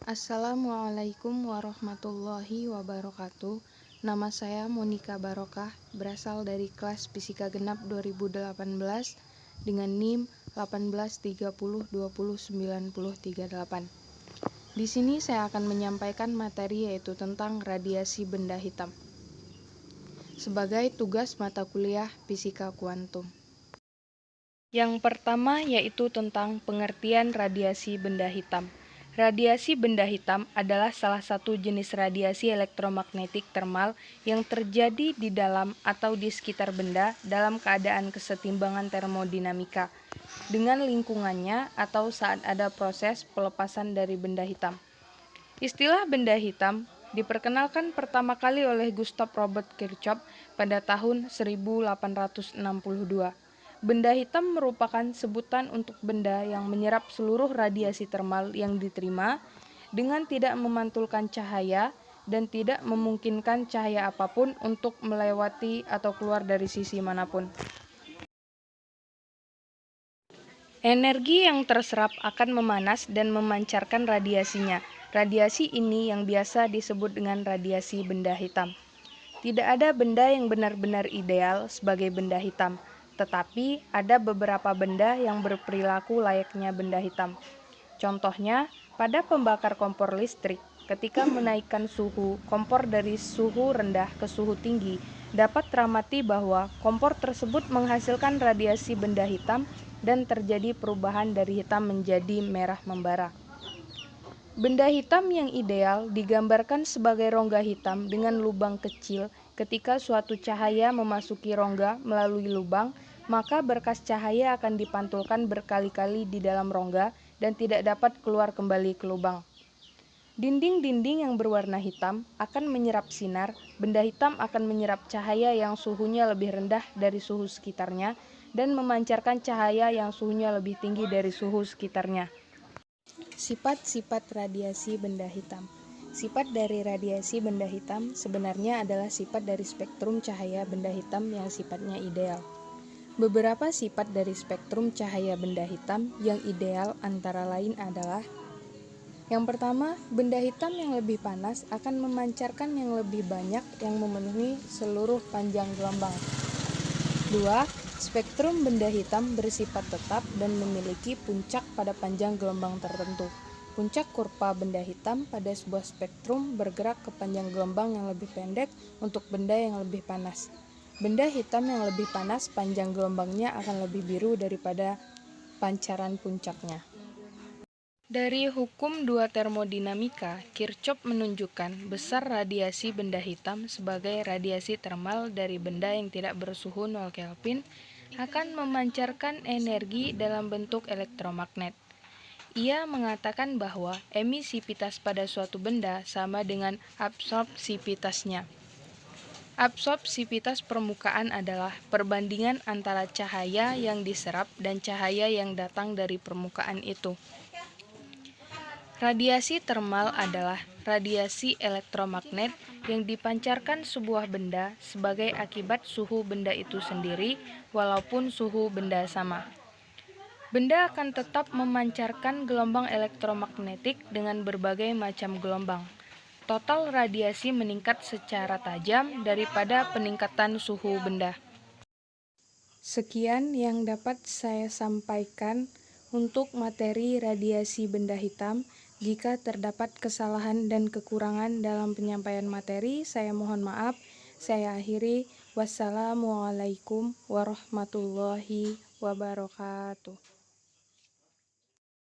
Assalamualaikum warahmatullahi wabarakatuh. Nama saya Monika Barokah, berasal dari kelas Fisika Genap 2018 dengan NIM 1830209038. Di sini saya akan menyampaikan materi yaitu tentang radiasi benda hitam sebagai tugas mata kuliah Fisika Kuantum. Yang pertama yaitu tentang pengertian radiasi benda hitam. Radiasi benda hitam adalah salah satu jenis radiasi elektromagnetik termal yang terjadi di dalam atau di sekitar benda dalam keadaan kesetimbangan termodinamika dengan lingkungannya atau saat ada proses pelepasan dari benda hitam. Istilah benda hitam diperkenalkan pertama kali oleh Gustav Robert Kirchhoff pada tahun 1862. Benda hitam merupakan sebutan untuk benda yang menyerap seluruh radiasi termal yang diterima dengan tidak memantulkan cahaya dan tidak memungkinkan cahaya apapun untuk melewati atau keluar dari sisi manapun. Energi yang terserap akan memanas dan memancarkan radiasinya. Radiasi ini yang biasa disebut dengan radiasi benda hitam. Tidak ada benda yang benar-benar ideal sebagai benda hitam, tetapi ada beberapa benda yang berperilaku layaknya benda hitam. Contohnya, pada pembakar kompor listrik, ketika menaikkan suhu kompor dari suhu rendah ke suhu tinggi, dapat teramati bahwa kompor tersebut menghasilkan radiasi benda hitam dan terjadi perubahan dari hitam menjadi merah membara. Benda hitam yang ideal digambarkan sebagai rongga hitam dengan lubang kecil. Ketika suatu cahaya memasuki rongga melalui lubang, maka berkas cahaya akan dipantulkan berkali-kali di dalam rongga dan tidak dapat keluar kembali ke lubang. Dinding-dinding yang berwarna hitam akan menyerap sinar. Benda hitam akan menyerap cahaya yang suhunya lebih rendah dari suhu sekitarnya dan memancarkan cahaya yang suhunya lebih tinggi dari suhu sekitarnya. Sifat-sifat radiasi benda hitam. Sifat dari radiasi benda hitam sebenarnya adalah sifat dari spektrum cahaya benda hitam yang sifatnya ideal. Beberapa sifat dari spektrum cahaya benda hitam yang ideal antara lain adalah: yang pertama, benda hitam yang lebih panas akan memancarkan yang lebih banyak yang memenuhi seluruh panjang gelombang. 2. Spektrum benda hitam bersifat tetap dan memiliki puncak pada panjang gelombang tertentu. Puncak kurva benda hitam pada sebuah spektrum bergerak ke panjang gelombang yang lebih pendek untuk benda yang lebih panas. Benda hitam yang lebih panas panjang gelombangnya akan lebih biru daripada pancaran puncaknya. Dari hukum dua termodinamika, Kirchhoff menunjukkan besar radiasi benda hitam sebagai radiasi termal dari benda yang tidak bersuhu 0 Kelvin akan memancarkan energi dalam bentuk elektromagnet. Ia mengatakan bahwa emisivitas pada suatu benda sama dengan absorpsivitasnya. Absorpsivitas permukaan adalah perbandingan antara cahaya yang diserap dan cahaya yang datang dari permukaan itu. Radiasi termal adalah radiasi elektromagnet yang dipancarkan sebuah benda sebagai akibat suhu benda itu sendiri, walaupun suhu benda sama. Benda akan tetap memancarkan gelombang elektromagnetik dengan berbagai macam gelombang. Total radiasi meningkat secara tajam daripada peningkatan suhu benda. Sekian yang dapat saya sampaikan untuk materi radiasi benda hitam. Jika terdapat kesalahan dan kekurangan dalam penyampaian materi, saya mohon maaf. Saya akhiri. Wassalamualaikum warahmatullahi wabarakatuh.